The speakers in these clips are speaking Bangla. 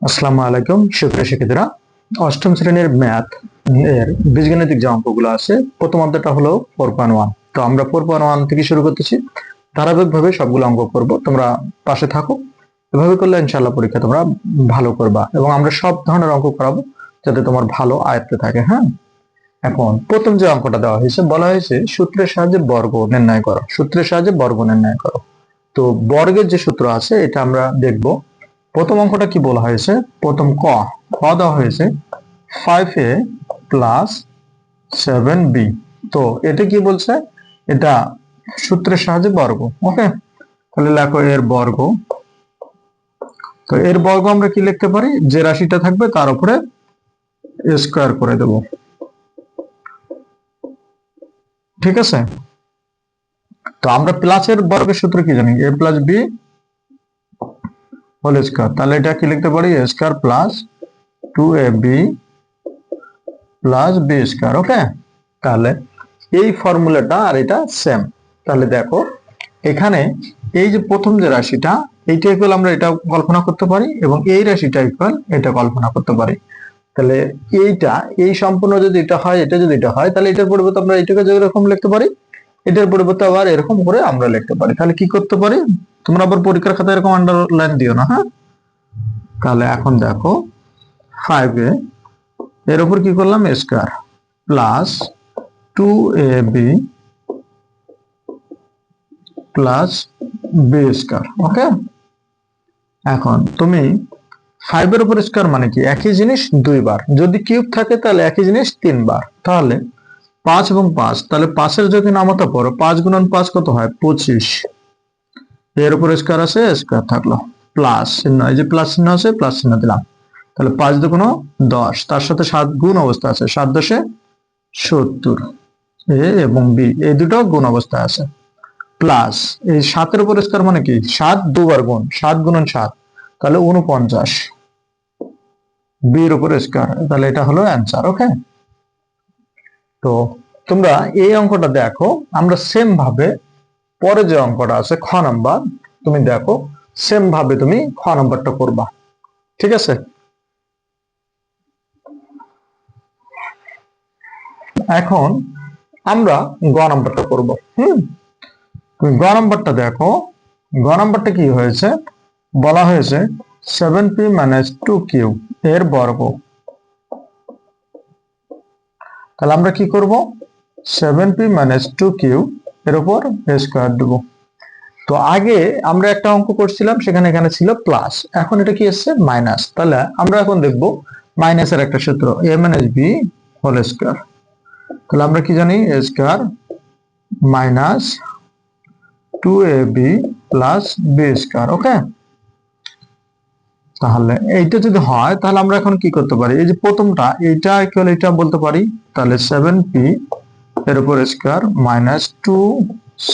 আসসালামু আলাইকুম সুপ্রিয় শিক্ষার্থীরা, অষ্টম শ্রেণীর ম্যাথ এর বীজগণিতিক যে অঙ্কগুলো আছে প্রথম অধ্যায়টা হলো 4.1। তো আমরা 4.1 থেকে শুরু করতেছি, ধারাবাহিকভাবে সবগুলো অঙ্ক করব। তোমরা পাশে থাকো, এভাবে করলে ইনশাআল্লাহ পরীক্ষা তোমরা ভালো করবা এবং আমরা সব ধরনের অঙ্ক করাবো যাতে তোমার ভালো আয়ত্তে থাকে। হ্যাঁ, এখন প্রথম যে অঙ্কটা দেওয়া হয়েছে, বলা হয়েছে সূত্রের সাহায্যে বর্গ নির্ণয় করো। সূত্রের সাহায্যে বর্গ নির্ণয় করো। তো বর্গের যে সূত্র আছে এটা আমরা দেখব। প্রথম অঙ্কটা কি বলা হয়েছে? প্রথম ক দেওয়া হয়েছে 5a প্লাস 7b। তো এটা কি বলছে? এটা সূত্রের সাহায্যে বর্গ। ওকে, তাহলে লেখো এর বর্গ। তো এর বর্গ আমরা কি লিখতে পারি? যে রাশিটা থাকবে তার উপরে স্কয়ার করে দেব। ঠিক আছে, তো আমরা প্লাসের বর্গের সূত্র কি জানি? a plus b whole square. তাহলে এটা কি লিখতে পারি? a square plus 2ab plus B square. Okay, তাহলে এই ফর্মুলাটা আর এটা সেম। তাহলে দেখো এখানে এই যে প্রথম যে রাশিটা, এইটা ইকুয়াল আমরা এটা কল্পনা করতে পারি এবং এই রাশিটা ইকুয়াল এটা কল্পনা করতে পারি। তাহলে এইটা এই সম্পূর্ণ যদি এটা হয়, এটা যদি এটা হয়, তাহলে এটার পরিবর্তে আমরা এটাকে যেরকম লিখতে পারি, এটার পরিবর্তে আবার এরকম করে আমরা লিখতে পারি। তাহলে কি করতে পারি? তোমরা আবার পরীক্ষার খাতায় এরকম আন্ডারলাইন দিও না। হ্যাঁ, তাহলে এখন দেখো 5a এর উপর কি করলাম? Square plus 2ab plus B square. Okay, এখন তুমি 5 এর উপর স্কয়ার মানে কি? একই জিনিস দুইবার। যদি কিউব থাকে তাহলে একই জিনিস তিনবার। তাহলে 5 এবং 5, তাহলে 5 এর যদি নামতা পড়ো, 5 গুণন 5 কত হয়? 25। এর উপর স্কয়ার আছে, স্কয়ার থাকলো, প্লাস চিহ্ন, এই যে প্লাস চিহ্ন আছে, প্লাস চিহ্ন দিলাম। তাহলে 5 দুগুণ 10, তার সাথে 7 গুণ অবস্থা আছে, 7 10 70। এ এবং বি এই দুটো গুণ অবস্থায় আছে। প্লাস এই 7 এর উপর স্কয়ার মানে কি? 7 দুবার গুণ, 7 গুণন 7, তাহলে 49। বি এর উপর স্কয়ার, তাহলে এটা হলো অ্যান্সার। ওকে, তো তোমরা এই অঙ্কটা দেখো, আমরা সেম ভাবে পরে যে অঙ্কটা আছে খ নাম্বার, তুমি দেখো সেম ভাবে তুমি খ নাম্বারটা করবা। ঠিক আছে, এখন আমরা গ নাম্বারটা করব। গ নাম্বারটা দেখো, গ নাম্বারটা কি হয়েছে? বলা হয়েছে 7p মাইনাস 2q এর বর্গ। তাহলে আমরা কি করব? 7p মাইনাস 2q এর উপর স্কয়ার দেব। তো আগে আমরা একটা অঙ্ক করছিলাম, সেখানে এখানে ছিল প্লাস, এখন এটা কি এসছে? মাইনাস। তাহলে আমরা এখন দেখব মাইনাসের একটা সূত্র, a minus b whole square. তাহলে আমরা কি জানি? a square minus 2ab plus b square. Okay, তাহলে এইটা যদি হয় তাহলে আমরা এখন কি করতে পারি? এই যে প্রথমটা, এইটা ইকুয়াল এটা বলতে পারি। তাহলে 7p এর উপর square minus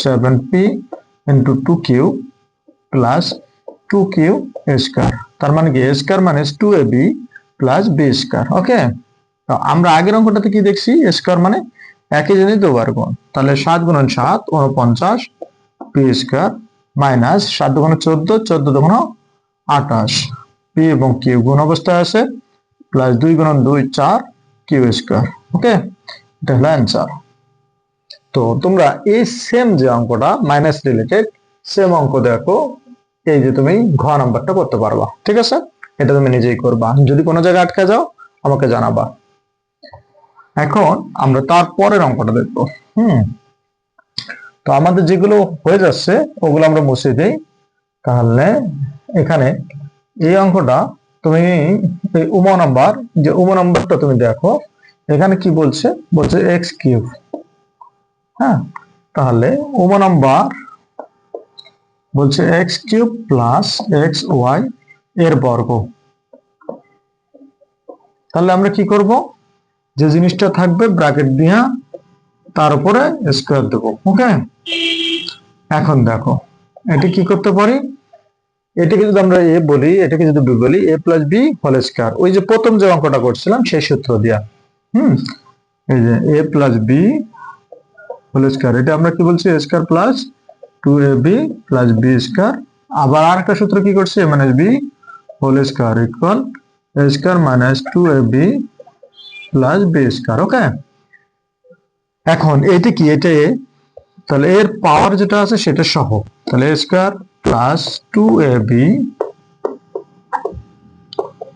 7p into 2q plus 2q square. তার মানে কি? a square minus 2ab plus b square. Okay, তো আমরা আগের অঙ্কটাতে কি দেখছি? স্কয়ার মানে একই জিনিস দুবার গুণ। তাহলে 7 গুণন 7 49 p স্কয়ার মাইনাস 7 দুগুণ 14, 14 দুগুণ 28, পি এবং কিউ গুণ অবস্থায় আছে, প্লাস 2 গুণন 2 4 কিউ স্কয়ার। ওকে, এটা হলো অ্যান্সার। তো তোমরা এই সেম যে অঙ্কটা মাইনাস রিলেটেড, সেম অঙ্ক দেখো, এই যে তুমি ঘ নাম্বারটা করতে পারবা। ঠিক আছে, এটা তুমি নিজেই করবা। যদি কোনো জায়গায় আটকে যাও আমাকে জানাবা। এখন আমরা তারপরের অঙ্কটা দেখবো। তো আমাদের যেগুলো হয়ে যাচ্ছে ওগুলো আমরা মুছে দিই। তাহলে এখানে এই অঙ্কটা তুমি এই উমা নাম্বার, যে উমা নাম্বারটা তুমি দেখো, এখানে কি বলছে? বলছে এক্স কিউব। হ্যাঁ, তাহলে উমা নাম্বার বলছে X cube plus X Y এর বর্গ। তাহলে আমরা কি করব? যে জিনিসটা থাকবে ব্র্যাকেট দিয়া তার উপরে স্কয়ার দেব। ওকে, এখন দেখো এটা কি করতে পারি? এটাকে যদি আমরা এ বলি, এটাকে যদি বি বলি, এ প্লাস বি হোল স্কয়ার, ওই যে প্রথম যে অঙ্কটা করছিলাম সেই সূত্র দিয়া। এই যে A plus B whole square, এটা আমরা কি বলছি? A square plus 2ab plus B square. আবার আর একটা সূত্র কি করছে? A minus B whole square equal a square minus 2ab plus b square. Okay, এখন এটা কি, এটা a, তাহলে এর পাওয়ার যেটা আছে সেটা সহ, তাহলে a square plus 2ab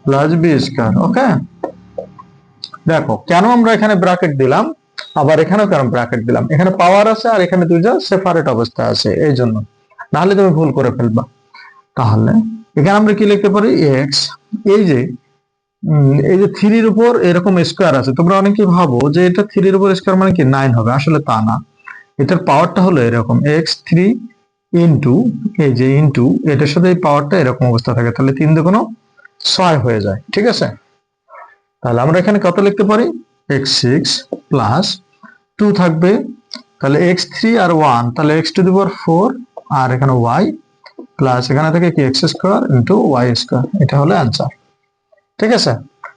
plus b square. Okay, দেখো কেন আমরা এখানে ব্র্যাকেট দিলাম, আবার এখানেও কেন ব্র্যাকেট দিলাম, এখানে পাওয়ার আছে আর এখানে দুইটা সেপারেট অবস্থায় আছে, এই জন্য, নাহলে তুমি ভুল করে ফেলবা। তাহলে এখানে আমরা কি লিখতে পারি, এক্স, এই যে এই যে 3 এর উপর এরকম স্কয়ার আছে, তোমরা অনেকে ভাবো যে এটা 3 এর উপর স্কয়ার মানে কি 9 হবে, আসলে তা না। এটার পাওয়ারটা হলো এরকম x3 ইনটু এই যে ইনটু এটার সাথে এই পাওয়ারটা এরকম অবস্থা থাকে, তাহলে 3 দুগুণ 6 হয়ে যায়। ঠিক আছে, তাহলে আমরা এখানে কত লিখতে পারি, x6 প্লাস 2 থাকবে, তাহলে x3 আর 1, তাহলে x টু দি পাওয়ার 4 আর এখানে y প্লাস এখানে থেকে কি x square into y square, এটা হলো অ্যানসার। ঠিক আছে,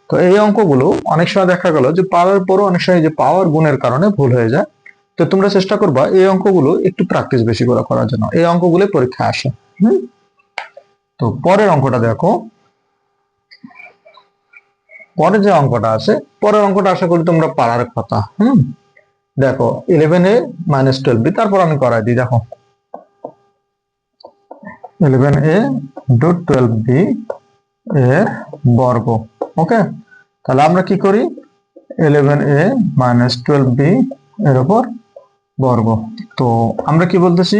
তো এই অঙ্কগুলো অনেক সময় দেখা গেল যে পাওয়ার পরও অনেক সময় যে পাওয়ার গুণের কারণে ভুল হয়ে যায়, তো তোমরা চেষ্টা করবা এই অঙ্কগুলো একটু প্র্যাকটিস বেশি করে করার জন্য, এই অঙ্কগুলো পরীক্ষায় আসে। তো পরের অঙ্কটা দেখো, পরের যে অঙ্কটা আছে, পরের অঙ্কটা আশা করি তোমরা পারার কথা। দেখো 11a মাইনাস 12b, তারপর আমি করাই দিই। দেখো 11a ইন্টু 12b এর বর্গ। ওকে, তাহলে আমরা কি করি, 11a মাইনাস 12b এর উপর বর্গ। তো আমরা কি বলতেছি,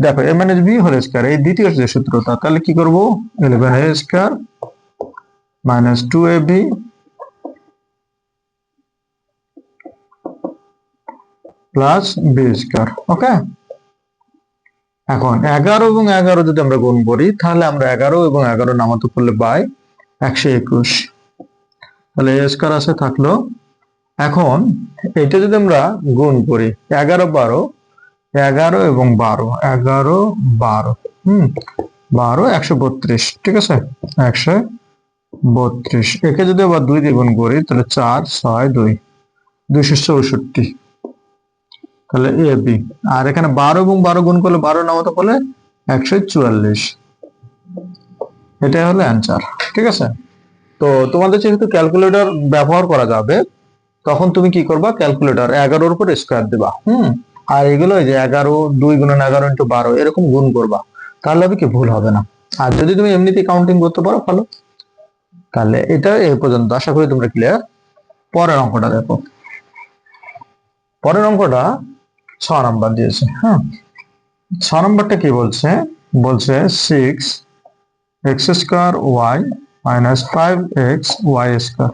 দেখো a minus b whole square, এই দ্বিতীয় যে সূত্রটা, তাহলে কি করব, 11a square minus 2ab plus b square. Okay, এখন 11 এবং 11 যদি আমরা গুণ করি, তাহলে আমরা 11 এবং 11 নামাতে করলে বাই 121, তাহলে a স্কয়ার আছে থাকলো। এখন এটা যদি আমরা গুণ করি 11 12, 11 এবং 12, 11 12, 12 132, ঠিক আছে, 132, একে যদি আবার 2 দিয়ে গুণ করি তাহলে 4 6 2 264, তাহলে এ বি, আর এখানে 12 এবং 12 গুণ করলে 12 নামাতে পারলে 144, এটাই হলো অ্যান্সার। ঠিক আছে, তো তোমাদের যেহেতু ক্যালকুলেটর ব্যবহার করা যাবে, তখন তুমি কি করবা, ক্যালকুলেটর 11 এর উপর স্কয়ার দিবা, আর এগুলো এই যে 11 2 গুণন 11 ইনটু 12 এরকম গুণ করবা, তাহলে হবে কি ভুল হবে না। আর যদি তুমি এমনিতে কাউন্টিং করতে পারো ভালো। তাহলে এটা এই পর্যন্ত, আশা করি তোমরা ক্লিয়ার। পরের অঙ্কটা দেখো, পরের অঙ্কটা 6 নাম্বার দিয়েছে। 6 নাম্বারটা কি বলছে, বলছে 6x square y minus 5x y square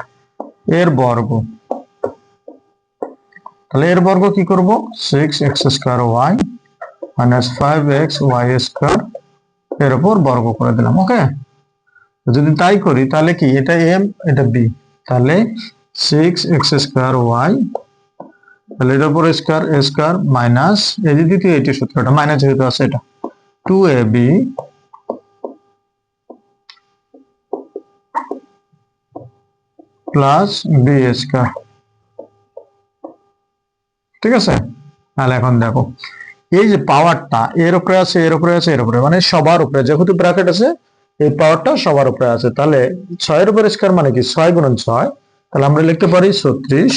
এর বর্গ। তাহলে এর বর্গ কি করব, 6x square y minus 5x y square এর উপর বর্গ করে দিলাম। ওকে, যদি তাই করি তাহলে কি, এটা m এটা b, তাহলে 6x স্কয়ার y, তাহলে এর উপর স্কয়ার a স্কয়ার মাইনাস এই যে দ্বিতীয় এটি সূত্রটা মাইনাস যেহেতু আছে এটা 2ab প্লাস b স্কয়ার। ঠিক আছে, তাহলে এখন দেখো এই যে পাওয়ারটা এর উপরে আছে এর উপরে আছে এর উপরে, মানে সবার উপরে, যেহেতু ব্র্যাকেট আছে এই পাওয়ারটা সবার উপরে আছে, তাহলে 6 এর উপর স্কয়ার মানে কি 6 গুণন 6, তাহলে আমরা লিখতে পারি 36,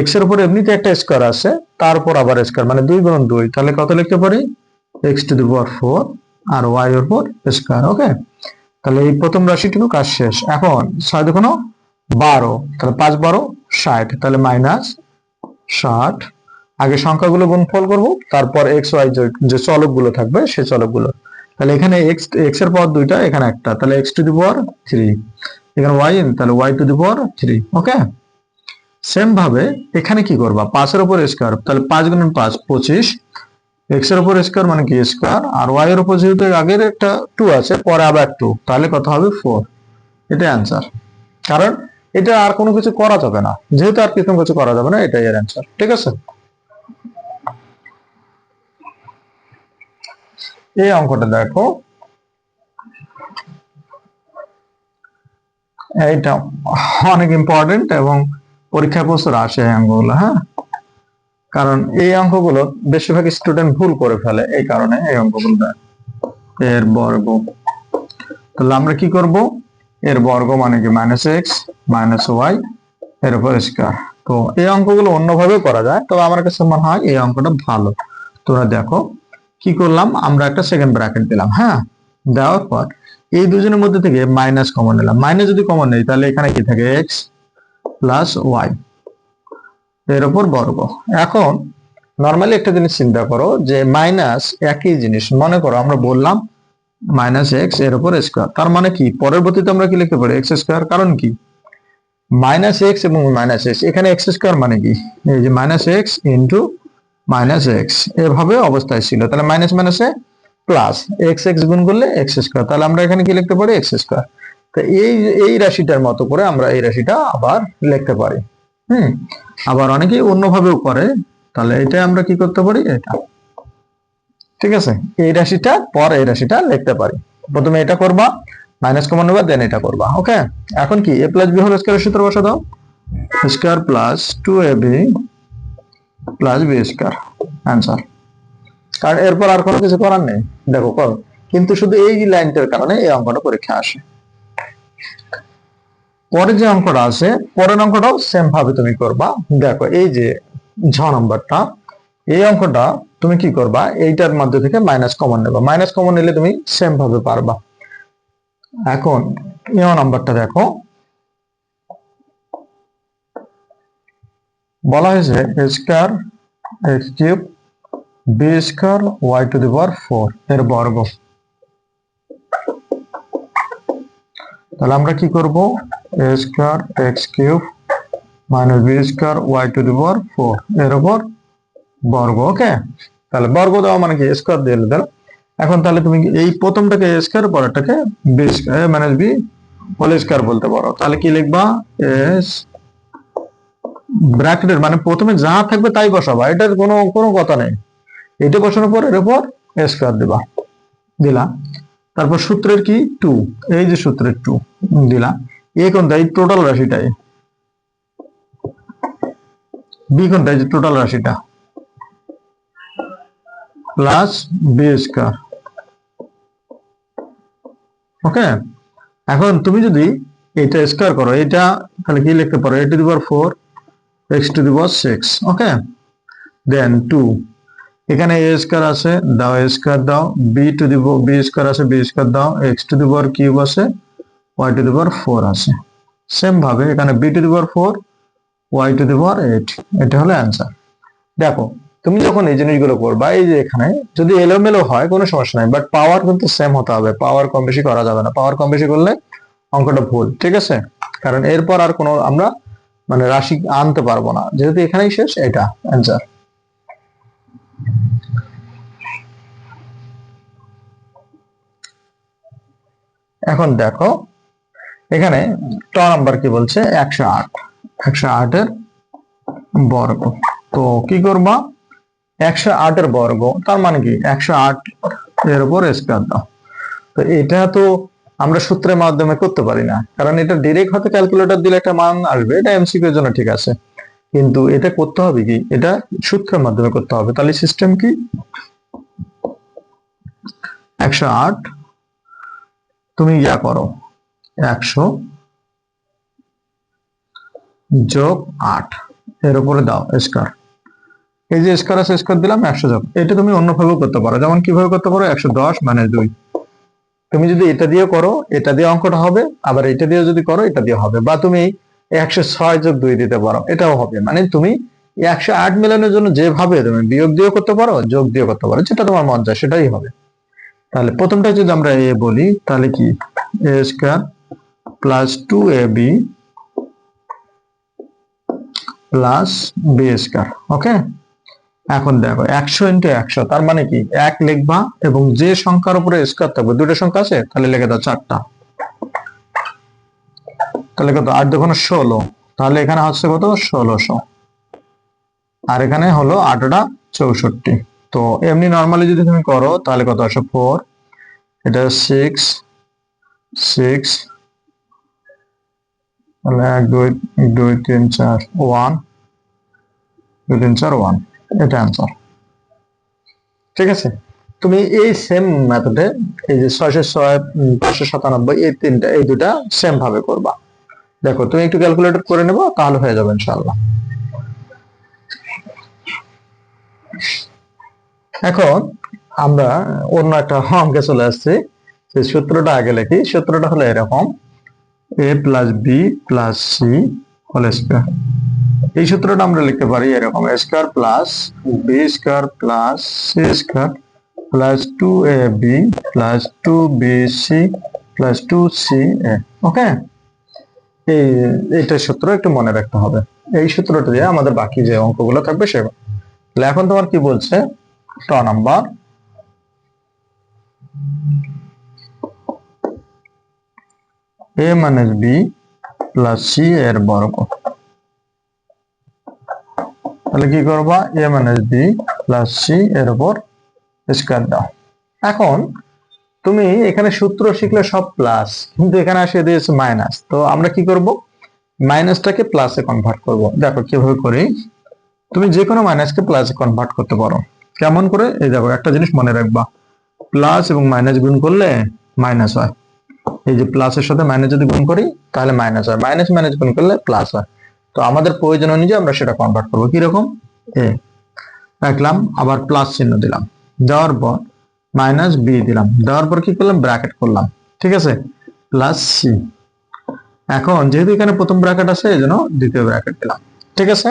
এক্স এর উপর এমনিতে একটা স্কয়ার আছে, তারপর আবার স্কয়ার মানে 2 গুণন 2, তাহলে কত লিখতে পারি, x টু দি পাওয়ার 4 আর y এর উপর স্কয়ার। ওকে, তাহলে এই প্রথম রাশিটুকু কাজ শেষ। এখন 6 দুগুণ 12, তাহলে 5 12 60, তাহলে মাইনাস 60, আগে সংখ্যাগুলো গুণফল করব, তারপর এক্স ওয়াই যে চলকগুলো থাকবে সেই চলকগুলো, তাহলে এখানে এক্স এর পাওয়ার দুইটা, এখানে একটা, তাহলে এক্স টু দি পাওয়ার 3, এখানে ওয়াই, তাহলে Y to the power 3। Okay, same ভাবে এখানে কি করবা, 5 এর উপর স্কয়ার, তাহলে 5 গুণন 5 25, এক্স এর উপর স্কয়ার মানে কি স্কয়ার, আর ওয়াই এর উপর যেহেতু আগের একটা 2 আছে পরে আবার 2, তাহলে কত হবে 4, এটা অ্যান্সার। কারণ এটা আর কোনো কিছু করা যাবে না, যেহেতু আর কিছু করা যাবে না, এটাই এর অ্যান্সার। ঠিক আছে, এই অঙ্কটা দেখো, এইটা অনেক ইম্পর্টেন্ট এবং পরীক্ষায় প্রচুর আসে এই অঙ্কগুলো। কারণ এই অঙ্কগুলো বেশিরভাগ স্টুডেন্ট ভুল করে ফেলে, এই কারণে এই অঙ্কগুলো দেয়। এর বর্গ, তাহলে আমরা কি করব, এর বর্গ মানে কি মাইনাস এক্স মাইনাস ওয়াই এর উপর স্কয়ার। তো এই অঙ্কগুলো অন্যভাবে করা যায়, তবে আমার কাছে মনে হয় এই অঙ্কটা ভালো। তোমরা দেখো কি করলাম, আমরা একটা সেকেন্ড ব্র্যাকেট দিলাম, হ্যাঁ, দেওয়ার পর এই দুজনের মধ্যে থেকে মাইনাস কমন নিলাম। মাইনাস যদি কমন নেই তাহলে এখানে কি থাকে, এক্স প্লাস ওয়াই এর উপর বর্গ। এখন নর্মালি একটা জিনিস চিন্তা করো যে মাইনাস একই জিনিস, মনে করো আমরা বললাম মাইনাস এক্স এর উপর স্কয়ার, তার মানে কি পরবর্তীতে আমরা কি লিখতে পারি এক্স স্কয়ার। কারণ কি মাইনাস এক্স এবং মাইনাস এক্স, এখানে এক্স স্কয়ার মানে কি এই যে minus x into minus x এভাবে অবস্থায় ছিল, তাহলে মাইনাস মাইনাসে প্লাস এক্স এক্স গুণ করলে এক্স স্কয়ার, তাহলে আমরা এখানে কি লিখতে পারি এক্স স্কয়ার। তো এই রাশিটার মতো করে আমরা এই রাশিটা আবার লিখতে পারি। আবার অনেকেই অন্যভাবেও করে, তাহলে এটা আমরা কি করতে পারি, এটা ঠিক আছে, এই রাশিটা পর এই রাশিটা লিখতে পারি। প্রথমে এটা করবা, মাইনাস কমন নেবা, দেন এটা করবা। ওকে, এখন কি এ প্লাস বি হোল স্কয়ারের সূত্র বসা দাও, square plus 2ab plus B square, answer. কারণ এরপর আর কোনো কিছু করার নেই, দেখো কর, কিন্তু শুধু এই লাইনটার কারণে এই অঙ্কটা পরীক্ষা আসে। পরে যে অঙ্কটা আছে, পরের অঙ্কটাও সেম ভাবে তুমি করবা। দেখো এই যে ঝ নাম্বারটা, এই অঙ্কটা তুমি কি করবা, এইটার মধ্যে থেকে মাইনাস কমন নেবা, মাইনাস কমন নিলে তুমি সেম ভাবে পারবা। এখন এ নাম্বারটা দেখো, বলা হয়েছে square X cube B square Y to the power 4 এর বর্গ। তাহলে আমরা কি করব, A square X cube minus B square Y to the power 4 এর উপর বর্গ। ওকে, তাহলে বর্গ দেওয়া মানে কি স্কয়ার দিয়ে দিলাম। এখন তাহলে তুমি এই প্রথমটাকে এ স্কয়ার, পরেরটাকে B square minus B whole square বলতে পারো। তাহলে কি লিখবা, এস ব্র্যাকেটের মানে প্রথমে যা থাকবে তাই বসাবা, এটার কোনো কোনো কথা নেই। এটা বসানোর পর এর উপর এ স্কয়ার দিবা, দিলা। তারপর সূত্রের কি 2, এই যে সূত্রের 2 দিলা। এ কোনটা, এই টোটাল রাশিটাই, বি কোনটা, এই যে টোটাল রাশিটা, প্লাস বি স্কয়ার। ওকে, এখন তুমি যদি এটা স্কয়ার করো, এটা তাহলে কি লিখতে পারো, a to the power 4 x to the power 6। Okay, then 2, এখানে a স্কয়ার আছে, দাও a স্কয়ার দাও, b to the B square আছে, b স্কয়ার দাও, x to the power cube আছে, y টু দি পাওয়ার 4 আছে। সেম ভাবে এখানে b to the power 4 y to the power 8, এটা হলো অ্যান্সার। দেখো তুমি যখন এই জিনিসগুলো করবা, এই যে এখানে যদি এলোমেলো হয় কোনো সমস্যা নাই, বাট পাওয়ার কিন্তু সেম হতে হবে, পাওয়ার কম বেশি করা যাবে না, পাওয়ার কম বেশি করলে অঙ্কটা ভুল, ঠিক আছে। কারণ এরপর আর কোনো আমরা মানে রাশি আনতে পারবো না, যেহেতু এখানেই শেষ, এটা অ্যান্সার। এখন দেখো এখানে ট নাম্বার কি বলছে, 108, 108 এর বর্গ। তো কি করবা, 108 এর বর্গ তার মানে কি 108 এর উপর স্কয়ার দাও। তো এটা তো আমরা সূত্রের মাধ্যমে করতে পারি না, কারণ এটা ডাইরেক্ট হয়তো ক্যালকুলেটর দিলে একটা মান আসবে, এটা এমসিকিউ এর জন্য ঠিক আছে, কিন্তু এটা করতে হবে কি, এটা সূত্রের মাধ্যমে করতে হবে। তাহলে সিস্টেম কি, 108 তুমি ইয়া করো, 100 যোগ 8 এর উপরে দাও স্কয়ার। এই যে স্কয়ার আছে, স্কয়ার দিলাম, 100 যোগ, এটা তুমি অন্যভাবেও করতে পারো, যেমন কিভাবে করতে পারো, 110 মাইনাস 2। তুমি যদি এটা দিয়ে করো, এটা দিয়ে অঙ্কটা হবে, আবার এটা দিয়ে যদি করো, এটা দিয়ে হবে, বা তুমি 106 যোগ 2 দিতে পারো, এটাও হবে। মানে তুমি 108 মিলানোর জন্য যেভাবে তুমি বিয়োগ দিয়ে করতে পারো, যোগ দিয়ে করতে পারো, যেটা তোমার মন চায় সেটাই হবে। তাহলে প্রথমটা যদি আমরা এ বলি, তাহলে কি A square plus 2ab plus B square. Okay, এখন দেখো 100 ইন্টু 100 তার মানে কি 1 লিখবা, এবং যে সংখ্যার উপরে স্কয়ার থাকবে, দুটো সংখ্যা আছে, তাহলে লিখে দাও 4টা। তাহলে কত, 8 দুগুণ 16, তাহলে এখানে হচ্ছে কত, 1600, আর এখানে হলো 8টা 64। তো এমনি নরমালি যদি তুমি করো তাহলে কত আসে, 4, এটা 6 6, তাহলে 1 2 2 3 4 1 2 3 4 1, এটা অ্যান্সার, ঠিক আছে। তুমি এই সেম মেথডে এই যে 606 597 এই দুটা সেম ভাবে করবা। দেখো তুমি একটু ক্যালকুলেটর করে নেবো, তাহলে হয়ে যাবে ইনশাআল্লাহ। এখন আমরা অন্য একটা অঙ্কে চলে আসছি। সেই সূত্রটা আগে লিখি। সূত্রটা হলো এরকম, a plus B plus C whole square. এই সূত্রটা আমরা লিখতে পারি এরকম, a square plus B square plus C square plus 2ab plus 2bc plus 2ca। Okay, এইটা সূত্র একটু মনে রাখতে হবে। এই সূত্রটা দিয়ে আমাদের বাকি যে অঙ্কগুলো থাকবে সেগুলো। তাহলে এখন তোমার কি বলছে, ট number, a minus B plus C এর বর্গ। তাহলে কি করবা, a minus B plus C এর উপর স্কয়ার দাও। এখন তুমি এখানে সূত্র শিখলে সব প্লাস, কিন্তু এখানে আসে দিয়েছে মাইনাস। তো আমরা কি করব, মাইনাসটাকে প্লাসে কনভার্ট করব। দেখো কিভাবে করি। তুমি যে কোনো মাইনাসকে প্লাসে কনভার্ট করতে পারো। কেমন করে, এই দেখো একটা জিনিস মনে রাখবা, প্লাস এবং মাইনাস গুণ করলে মাইনাস হয়। এই যে প্লাসের সাথে মাইনাস যদি গুণ করি তাহলে মাইনাস হয়, মাইনাস মাইনাস গুণ করলে প্লাস হয়। তো আমাদের প্রয়োজন অনুযায়ী আমরা সেটা কনভার্ট করবো। কিরকম, এ রাখলাম, আবার প্লাস চিহ্ন দিলাম, দেওয়ার পর মাইনাস বি দিলাম, দেওয়ার পর কি করলাম, ব্র্যাকেট করলাম, ঠিক আছে, প্লাস সি। এখন যেহেতু এখানে প্রথম ব্র্যাকেট আছে এই জন্য দ্বিতীয় ব্র্যাকেট দিলাম, ঠিক আছে।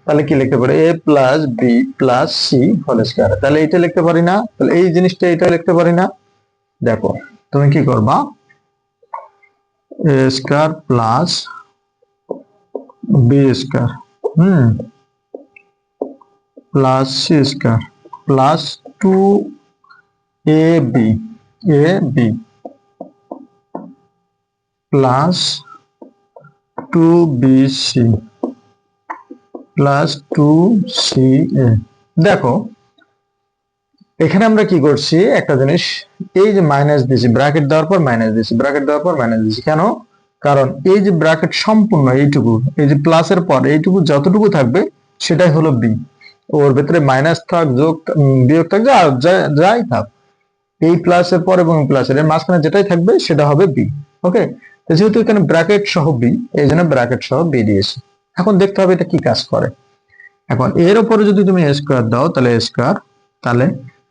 তাহলে কি লিখতে পারি, a plus B plus C whole square. তাহলে এইটা লিখতে পারি না, তাহলে এই জিনিসটা এটা লিখতে পারি না। দেখো তুমি কি করবা, a square plus B square plus C square plus 2ab plus 2bc plus 2ca। দেখো এখানে আমরা কি করছি একটা জিনিস, এই যে মাইনাস দিয়েছি, ব্র্যাকেট দেওয়ার পর মাইনাস দিয়েছি, ব্র্যাকেট দেওয়ার পর মাইনাস দিয়েছি, কেন, কারণ এই যে ব্র্যাকেট সম্পূর্ণ এইটুকু, এই যে প্লাসের পর এইটুকু যতটুকু থাকবে সেটাই হলো বি। ওর ভেতরে মাইনাস থাক, যোগ বিয়োগ থাক, যাই থাক, এই প্লাসের পর এবং প্লাসের মাঝখানে যেটাই থাকবে সেটা হবে বি। ওকে, যেহেতু এখানে ব্র্যাকেট সহ বি, এই জন্য ব্র্যাকেট সহ বি দিয়েছি। এখন দেখতে হবে এটা কি কাজ করে। এখন এর উপরে যদি তুমি স্কয়ার দাও তাহলে স্কয়ার, তাহলে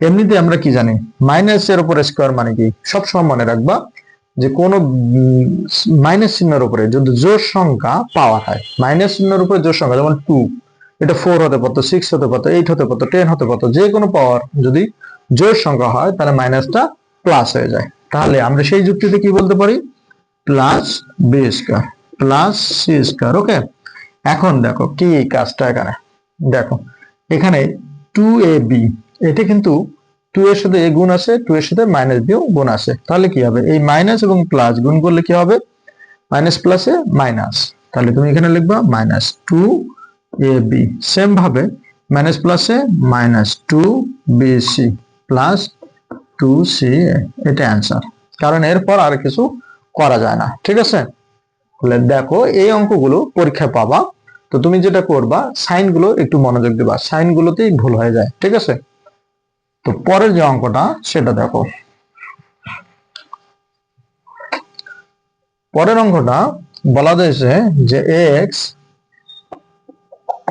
এমনিতে আমরা কি জানি, মাইনাস এর উপরে স্কয়ার মানে কি, সবসময় মনে রাখবা যে কোন মাইনাস চিহ্নের উপরে যদি জোড় সংখ্যা পাওয়া হয়, মাইনাস চিহ্নের উপরে জোড় সংখ্যা, যেমন 2, এটা 4 হতে পারতো, 6 হতে পারতো, 8 হতে পারতো, 10 হতে পারতো, যে কোনো পাওয়ার যদি জোড় সংখ্যা হয় তাহলে মাইনাসটা প্লাস হয়ে যায়। তাহলে আমরা সেই যুক্তিতে কি বলতে পারি, plus B square plus C square. Okay, এখন দেখো কি কাজটা, এখানে দেখো এখানে 2ab, এটা কিন্তু 2 এর সাথে a গুণ আছে, 2 এর সাথে মাইনাস b গুণ আছে, তাহলে কি হবে, এই মাইনাস এবং প্লাস গুণ করলে কি হবে, মাইনাস প্লাসে মাইনাস। তাহলে তুমি এখানে লিখবা মাইনাস 2ab, সেম ভাবে মাইনাস প্লাসে মাইনাস 2bc প্লাস 2ca। এটা অ্যান্সার, কারণ এরপর আর কিছু করা যায় না, ঠিক আছে। তাহলে দেখো এই অঙ্কগুলো পরীক্ষায় পাবা, তো তুমি যেটা করবা সাইন গুলো একটু মনোযোগ দিবা, সাইন গুলোতেই ভুল হয়ে যায়, ঠিক আছে। তো পরের যে অঙ্কটা সেটা দেখো, পরের অঙ্কটা বলা হয়েছে যে x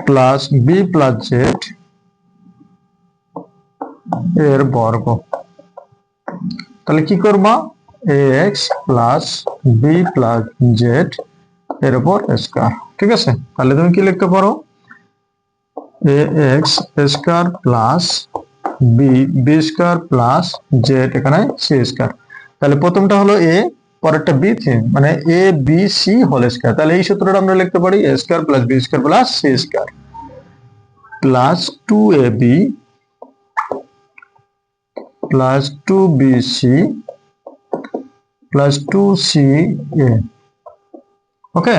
plus B plus Z এর বর্গ। তাহলে কি করবা, ax plus B plus Z এর উপর স্কয়ার, ঠিক আছে। তাহলে তুমি কি লিখতে পারো, ax square plus B square plus Z, এখানে সি স্কয়ার। তাহলে প্রথমটা হলো a, পরেরটা b, মানে a b c whole square. তাহলে এই সূত্রটা আমরা লিখতে পারি a square plus B square plus C square plus 2ab plus 2bc plus 2ca। Okay,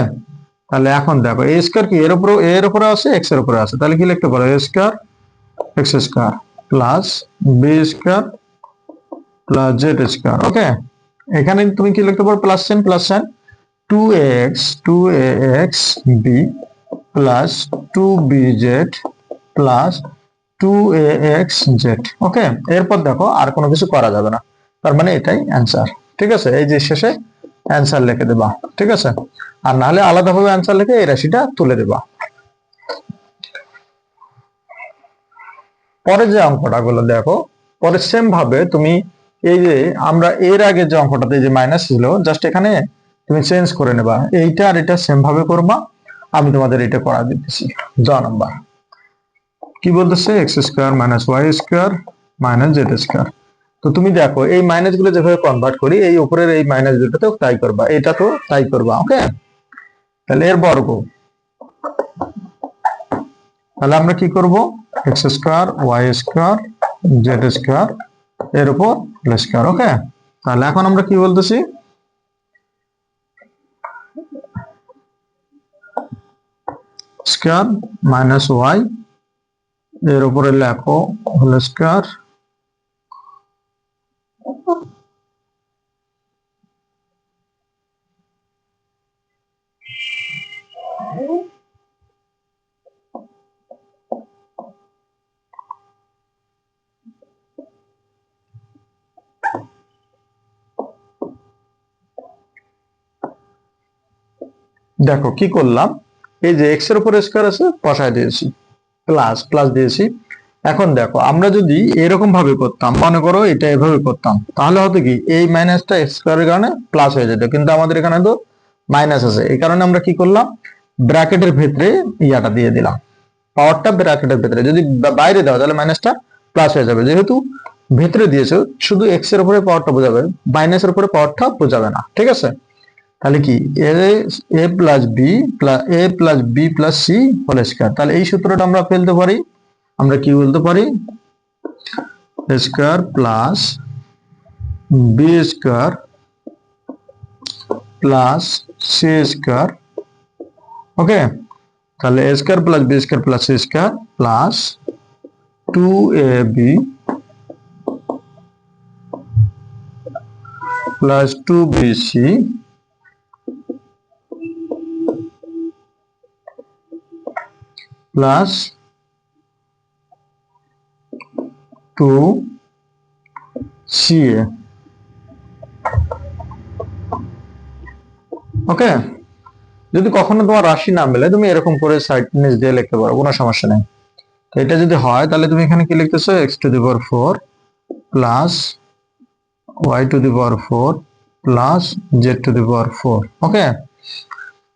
তাহলে এখন দেখো a স্কয়ার কি এর উপরে আছে, x এর উপরে আছে, তাহলে কি লিখতে পারো, a square x square plus B square plus Z square. Okay, এখানে তুমি কি লিখতে পারো, plus sine 2ax b plus 2bz plus 2ax z। Okay, এরপর দেখো আর কোনো কিছু করা যাবে না, তার মানে এটাই অ্যান্সার। ঠিক আছে, এই যে শেষে অ্যান্সার লিখে দেবা। ঠিক আছে, আর নাহলে আলাদাভাবে অ্যান্সার লিখে এই রাশিটা তুলে দেবা। পরে যে অঙ্কটা গুলো দেখো, পরে সেম ভাবে তুমি এই যে আমরা এর আগে যে অঙ্কটাতে যে মাইনাস ছিল, জাস্ট এখানে তুমি চেঞ্জ করে নেবা, এইটা আর এটা সেম ভাবে করবা। আমি তোমাদের এটা করা দিতেছি। 10 নাম্বার কি বলতেছে, X square minus Y square minus Z square. তো তুমি দেখো এই মাইনাস গুলো যেভাবে কনভার্ট করি, এই উপরের এই মাইনাস দুটোতেও তাই করবা, এটা তো তাই করবা। ওকে, তাহলে এর বর্গ, তাহলে আমরা কি করব, X square Y square Z square এর উপর হোল স্কোয়ার। ওকে, তাহলে এখন আমরা কি বলতেছি, স্কোয়ার মাইনাস ওয়াই এর উপরে লেখো হোল স্কোয়ার দেখো কি করলাম, এই যে এক্স এর উপর স্কোয়ার আছে বসায় দিয়েছি, প্লাস প্লাস দিয়েছি। এখন দেখো আমরা যদি এরকম ভাবে করতাম, মনে করো এটা এভাবে করতাম, তাহলে হতো কি এই মাইনাসটা এক্স স্কোয়ারের কারণে প্লাস হয়ে যেত, কিন্তু আমাদের এখানে তো মাইনাস আছে, এই কারণে আমরা কি করলাম, ব্র্যাকেটের ভেতরে ইয়াটা দিয়ে দিলাম, পাওয়ারটা ব্র্যাকেটের ভেতরে। যদি বাইরে দাও তাহলে মাইনাসটা প্লাস হয়ে যাবে, যেহেতু ভেতরে দিয়েছো শুধু এক্স এর উপরে পাওয়ারটা বোঝাবে, মাইনাসের উপরে পাওয়ারটা বোঝাবে না। ঠিক আছে, তাহলে কি A plus B plus C whole square. তাহলে এই সূত্রটা আমরা ফেলতে পারি, আমরা কি বলতে পারি, square plus B square plus C square. Okay, তাহলে A square plus B square plus C square plus 2ab plus 2bc plus 2ca। Okay, যদি কখনো তোমার রাশি না মেলে তুমি এরকম করে সাইড নিচ দিয়ে লিখতে পারো, কোনো সমস্যা নেই। তো এটা যদি হয় তাহলে তুমি এখানে কি লিখতেছো, x to the power 4 plus y to the power 4 plus z to the power 4। Okay,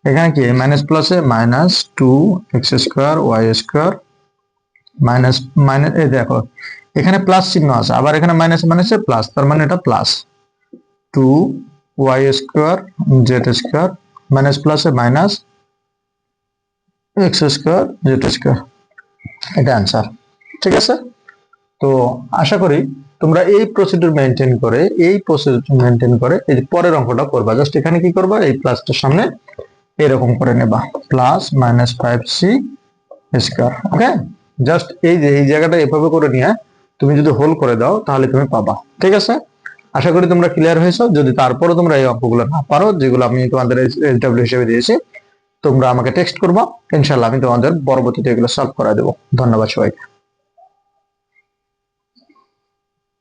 এখানে কি মাইনাস প্লাসে minus 2x square y square minus minus, এই দেখো এখানে প্লাস চিহ্ন আছে, আবার এখানে মাইনাস মাইনাসে প্লাস, তার মানে এটা plus 2y square z square minus প্লাসে minus x square z square, এটা অ্যান্সার। ঠিক আছে, তো আশা করি তোমরা এই প্রসিডিউর মেনটেন করে এই যে পরের অঙ্কটা করবা, জাস্ট এখানে কি করবা, এই প্লাসটার সামনে এরকম করে নেবা, প্লাস মাইনাস 5c স্কয়ার। ওকে, জাস্ট এই যে এই জায়গাটা এভাবে করে নিয়ে তুমি যদি হোল করে দাও তাহলে তুমি পাবা। ঠিক আছে, আশা করি তোমরা ক্লিয়ার হয়েছো। যদি তারপরে তোমরা এই অঙ্কগুলো না পারো, যেগুলো আমি তোমাদের এসডব্লিউ হিসেবে দিয়েছি, তোমরা আমাকে টেক্সট করবা, ইনশাআল্লাহ আমি তোমাদের পরবর্তীতে এগুলো সলভ করে দেবো। ধন্যবাদ সবাইকে।